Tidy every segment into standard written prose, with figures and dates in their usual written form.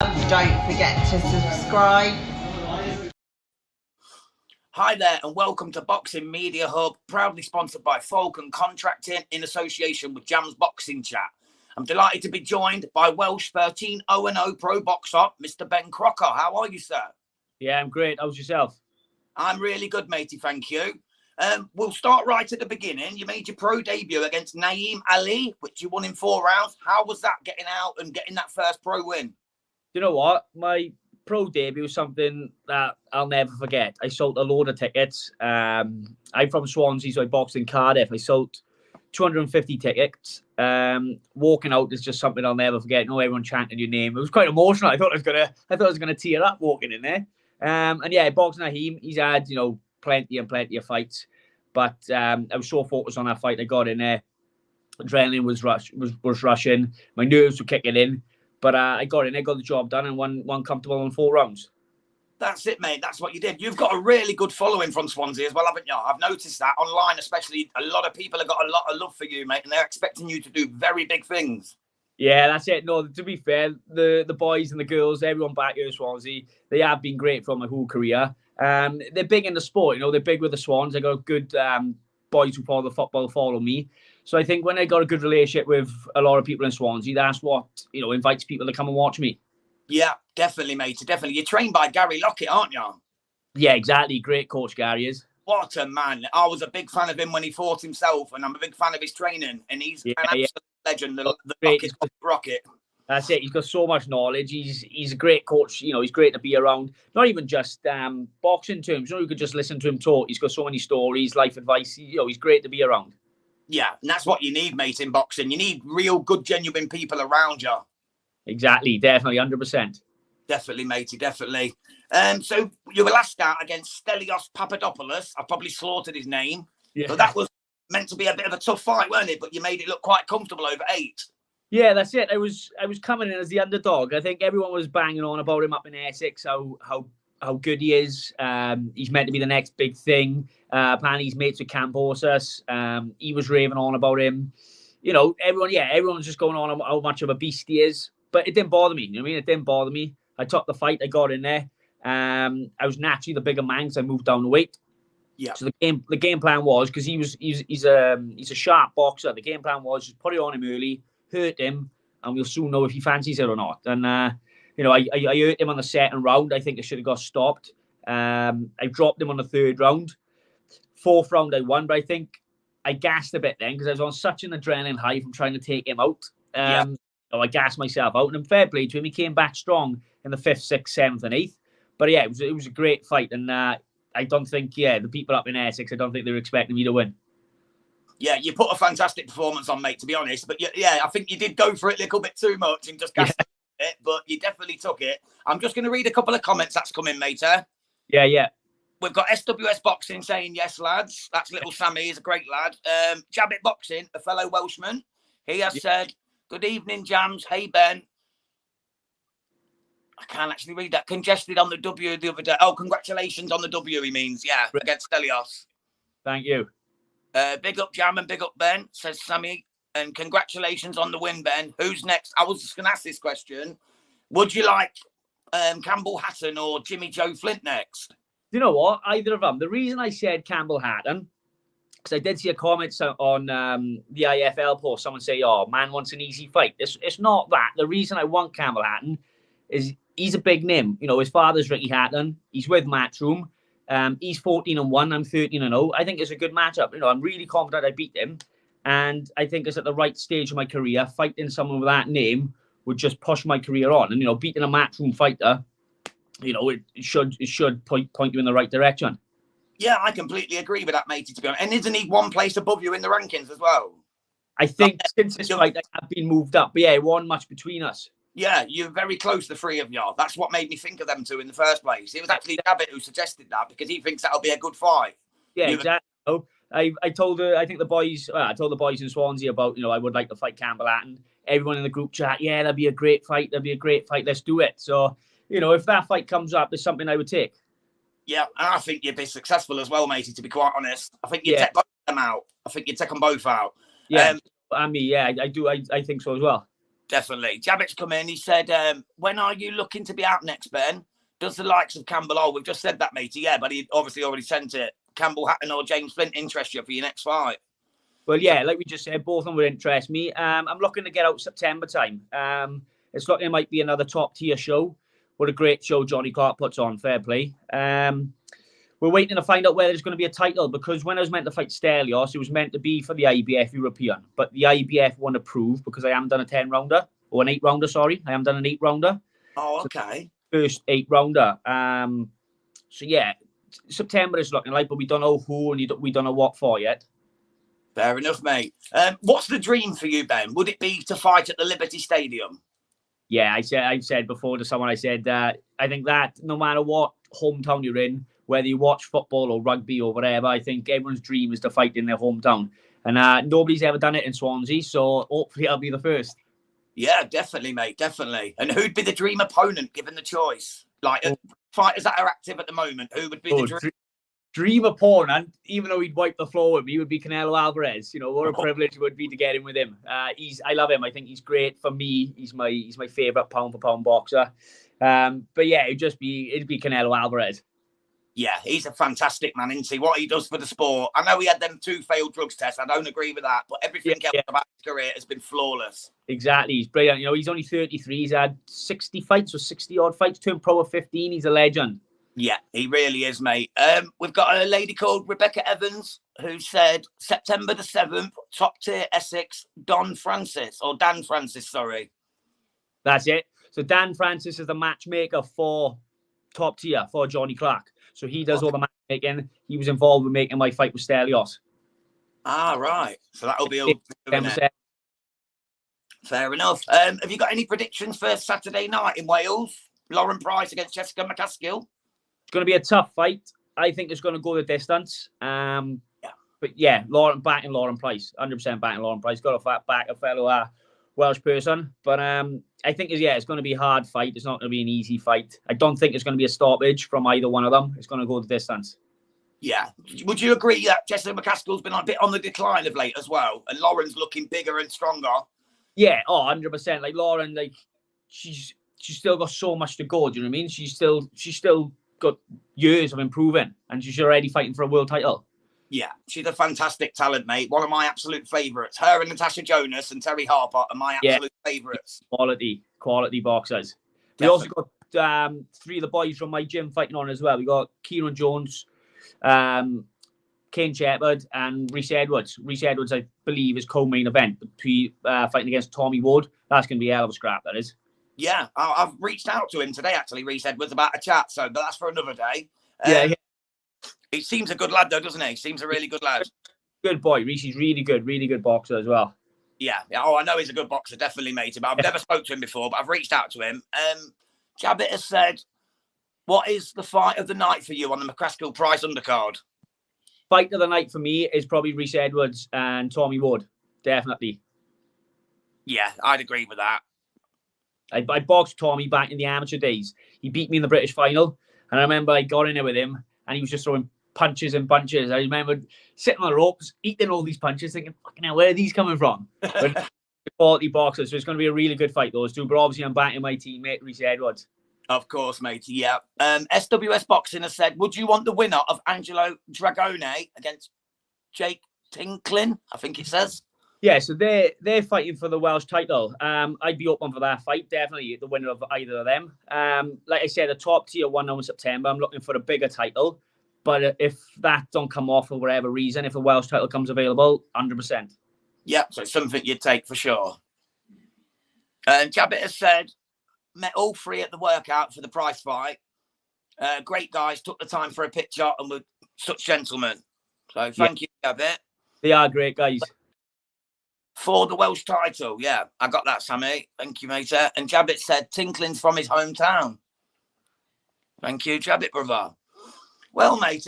Don't forget to subscribe. Hi there and welcome to Boxing Media Hub, proudly sponsored by Falcon Contracting in association with Jam's Boxing Chat. I'm delighted to be joined by Welsh 13-0-0 pro boxer, Mr. Ben Crocker. How are you, sir? Yeah, I'm great. How's yourself? I'm really good, matey, thank you. We'll start right at the beginning. You made your pro debut against Naeem Ali, which you won in 4 rounds. How was that getting out and getting that first pro win? You know what? My pro debut was something that I'll never forget. I sold a load of tickets. I'm from Swansea, so I boxed in Cardiff. I sold 250 tickets. Walking out is just something I'll never forget. You know, everyone chanting your name. It was quite emotional. I thought I was gonna tear up walking in there. And yeah, boxing Naeem. He's had plenty of fights, but I was so focused on that fight. I got in there. Adrenaline was rushing. My nerves were kicking in. But I got in there, got the job done, and won comfortable in 4 rounds. That's it, mate. That's what you did. You've got a really good following from Swansea as well, haven't you? I've noticed that online, especially. A lot of people have got a lot of love for you, mate, and they're expecting you to do very big things. Yeah, that's it. No, to be fair, the boys and the girls, everyone back here at Swansea, they have been great for my whole career. They're big in the sport, they're big with the Swans. I got good boys who follow the football, follow me. So I think when I got a good relationship with a lot of people in Swansea, that's what, invites people to come and watch me. Yeah, definitely, mate. Definitely. You're trained by Gary Lockett, aren't you? Yeah, exactly. Great coach, Gary is. What a man. I was a big fan of him when he fought himself, and I'm a big fan of his training. And he's an absolute legend, the Rocket. That's it. He's got so much knowledge. He's a great coach. He's great to be around. Not even just boxing terms. You could just listen to him talk. He's got so many stories, life advice. He's great to be around. Yeah, and that's what you need, mate, in boxing. You need real, good, genuine people around you. Exactly, definitely, 100%. Definitely, matey, definitely. So you were last out against Stelios Papadopoulos. I probably slaughtered his name. Yeah. So that was meant to be a bit of a tough fight, weren't it? But you made it look quite comfortable over 8. Yeah, that's it. I was coming in as the underdog. I think everyone was banging on about him up in Essex, how good he is. He's meant to be the next big thing. Apparently he's mates with Camp Horsus. He was raving on about him. Everyone's just going on how much of a beast he is. But it didn't bother me. It didn't bother me. I took the fight. I got in there. I was naturally the bigger man because I moved down the weight. Yeah. So the game plan was, because he's a sharp boxer. The game plan was just put it on him early, hurt him, and we'll soon know if he fancies it or not. And I hurt him on the 2nd round. I think I should have got stopped. I dropped him on the 3rd round. 4th round I won, but I think I gassed a bit then because I was on such an adrenaline high from trying to take him out. I gassed myself out, and fair play to him. He came back strong in the 5th, 6th, 7th, and 8th. But yeah, it was a great fight, and I don't think the people up in Essex, I don't think they were expecting me to win. Yeah, you put a fantastic performance on, mate, to be honest. But yeah, I think you did go for it a little bit too much and just gassed it, but you definitely took it. I'm just going to read a couple of comments that's come in, mate. Yeah. We've got SWS Boxing saying, yes, lads. That's little Sammy. He's a great lad. Jabbit Boxing, a fellow Welshman. He has said, good evening, Jams. Hey, Ben. I can't actually read that. Congested on the W the other day. Oh, congratulations on the W, he means. Yeah, against Stelios. Thank you. Big up, Jam, and big up, Ben, says Sammy. And congratulations on the win, Ben. Who's next? I was just going to ask this question. Would you like Campbell Hatton or Jimmy Joe Flint next? You know what? Either of them. The reason I said Campbell Hatton, because I did see a comment on the IFL post. Someone say, "Oh, man wants an easy fight." It's not that. The reason I want Campbell Hatton is he's a big name. His father's Ricky Hatton. He's with Matchroom. He's 14-1. I'm 13-0. I think it's a good matchup. I'm really confident I beat him, and I think it's at the right stage of my career. Fighting someone with that name would just push my career on, and beating a Matchroom fighter, it should point you in the right direction. Yeah, I completely agree with that, matey, to be honest. And isn't he one place above you in the rankings as well? I think since this fight, I have been moved up. But yeah, it wasn't much between us. Yeah, you're very close, the 3 of you. That's what made me think of them 2 in the first place. It was actually Dabbit who suggested that because he thinks that'll be a good fight. Yeah, exactly. I told the boys in Swansea about, I would like to fight Campbell Hatton. Everyone in the group chat, yeah, that'd be a great fight. Let's do it. So, if that fight comes up, it's something I would take. Yeah, and I think you'd be successful as well, matey, to be quite honest. I think you'd take both of them out. I think you'd take them both out. Yeah, I do. I think so as well. Definitely. Jabbett's come in. He said, when are you looking to be out next, Ben? Does the likes of Campbell, we've just said that, matey, yeah, but he obviously already sent it. Campbell, Hatton or James Flint interest you for your next fight? Well, yeah, like we just said, both of them would interest me. I'm looking to get out September time. It's looking it might be another top tier show. What a great show Johnny Clark puts on. Fair play. We're waiting to find out whether there's going to be a title, because when I was meant to fight Stelios, it was meant to be for the IBF European, but the IBF won't approve because I haven't done a 10-rounder or an 8-rounder. Sorry, I haven't done an 8-rounder. Oh, okay. So first 8-rounder. So yeah, September is looking like, but we don't know who and we don't know what for yet. Fair enough, mate. What's the dream for you, Ben? Would it be to fight at the Liberty Stadium? Yeah, I've said before to someone, I said I think that no matter what hometown you're in, whether you watch football or rugby or whatever, I think everyone's dream is to fight in their hometown. And nobody's ever done it in Swansea, so hopefully I'll be the first. Yeah, definitely, mate, definitely. And who'd be the dream opponent given the choice? Like, fighters that are active at the moment, who would be the dream opponent, even though he'd wipe the floor with me, would be Canelo Alvarez. You know, what a privilege it would be to get in with him. I love him. I think he's great. For me, he's my favourite pound-for-pound boxer. But yeah, it'd be Canelo Alvarez. Yeah, he's a fantastic man, isn't he? What he does for the sport. I know he had them 2 failed drugs tests. I don't agree with that, but everything else about his career has been flawless. Exactly. He's brilliant. You know, he's only 33. He's had 60 fights or 60-odd fights, turned pro at 15. He's a legend. Yeah, he really is, mate. We've got a lady called Rebecca Evans who said September the 7th, top tier Essex, Dan Francis, sorry. That's it. So Dan Francis is the matchmaker for top tier for Johnny Clark. So he does all the matchmaking. He was involved with making my fight with Stelios. Ah, right. So that'll be all. Fair enough. Have you got any predictions for Saturday night in Wales? Lauren Price against Jessica McCaskill? It's going to be a tough fight. I think it's going to go the distance. But yeah, Lauren Price. 100% backing Lauren Price. Got to back a fellow Welsh person. But I think it's going to be a hard fight. It's not going to be an easy fight. I don't think it's going to be a stoppage from either one of them. It's going to go the distance. Yeah. Would you agree that Jessica McCaskill's been a bit on the decline of late as well? And Lauren's looking bigger and stronger? Yeah, 100%. Like Lauren, like she's still got so much to go. Do you know what I mean? She's still got years of improving, and she's already fighting for a world title. Yeah, she's a fantastic talent, mate. One of my absolute favourites. Her and Natasha Jonas and Terry Harper are my absolute favourites. Quality boxers. Definitely. We also got 3 of the boys from my gym fighting on as well. We got Kieran Jones, Kane Shepherd, and Rhys Edwards. Rhys Edwards, I believe, is co-main event between fighting against Tommy Wood. That's going to be a hell of a scrap, that is. Yeah, I've reached out to him today, actually, Rhys Edwards, about a chat, but that's for another day. Yeah. He seems a good lad, though, doesn't he? He seems a really good lad. Good boy. Rhys is really good boxer as well. Yeah. Oh, I know he's a good boxer, definitely, mate. But I've never spoke to him before, but I've reached out to him. Jabbit has said, what is the fight of the night for you on the McCaskill Price undercard? Fight of the night for me is probably Rhys Edwards and Tommy Wood. Definitely. Yeah, I'd agree with that. I boxed Tommy back in the amateur days. He beat me in the British final. And I remember I got in there with him and he was just throwing punches and bunches. I remember sitting on the ropes, eating all these punches, thinking, fucking hell, where are these coming from? Quality boxers. So it's going to be a really good fight, those two. But obviously, I'm backing my teammate, Rhys Edwards. Of course, mate. Yeah. SWS Boxing has said, would you want the winner of Angelo Dragone against Jake Tinklin? I think it says. Yeah, so they're fighting for the Welsh title. I'd be open for that fight. Definitely the winner of either of them. Like I said, the top tier one now in September. I'm looking for a bigger title. But if that don't come off for whatever reason, if the Welsh title comes available, 100%. Yeah, so it's something you'd take for sure. And Jabbit has said, met all 3 at the workout for the Price fight. Great guys, took the time for a picture and were such gentlemen. So thank you, Jabbit. They are great guys. For the Welsh title, yeah, I got that, Sammy. Thank you, mate. And Jabbit said Tinklin's from his hometown. Thank you, Jabbit, brother. Well, mate,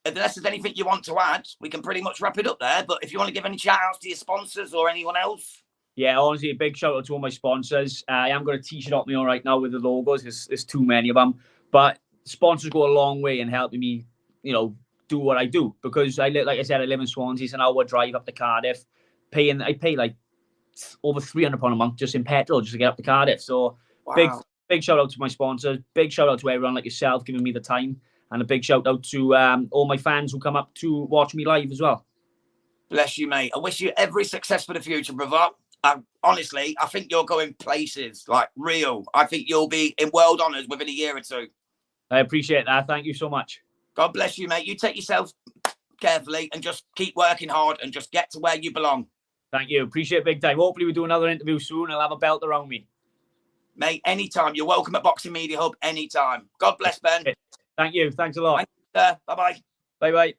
unless there's anything you want to add, we can pretty much wrap it up there. But if you want to give any shout-outs to your sponsors or anyone else. Yeah, honestly, a big shout-out to all my sponsors. I am going to t-shirt up me all right now with the logos. There's too many of them. But sponsors go a long way in helping me, do what I do. Because, like I said, I live in Swansea. It's an hour drive up to Cardiff. I pay like over £300 a month just in petrol just to get up to Cardiff. So Wow. big shout out to my sponsors. Big shout out to everyone like yourself giving me the time, and a big shout out to all my fans who come up to watch me live as well. Bless you, mate. I wish you every success for the future, brother. Honestly, I think you're going places, like real. I think you'll be in world honours within a year or two. I appreciate that. Thank you so much. God bless you, mate. You take yourself carefully and just keep working hard and just get to where you belong. Thank you. Appreciate it big time. Hopefully we do another interview soon. I'll have a belt around me. Mate, anytime. You're welcome at Boxing Media Hub anytime. God bless, Ben. Thank you. Thanks a lot. Thank you, sir. Bye-bye. Bye-bye.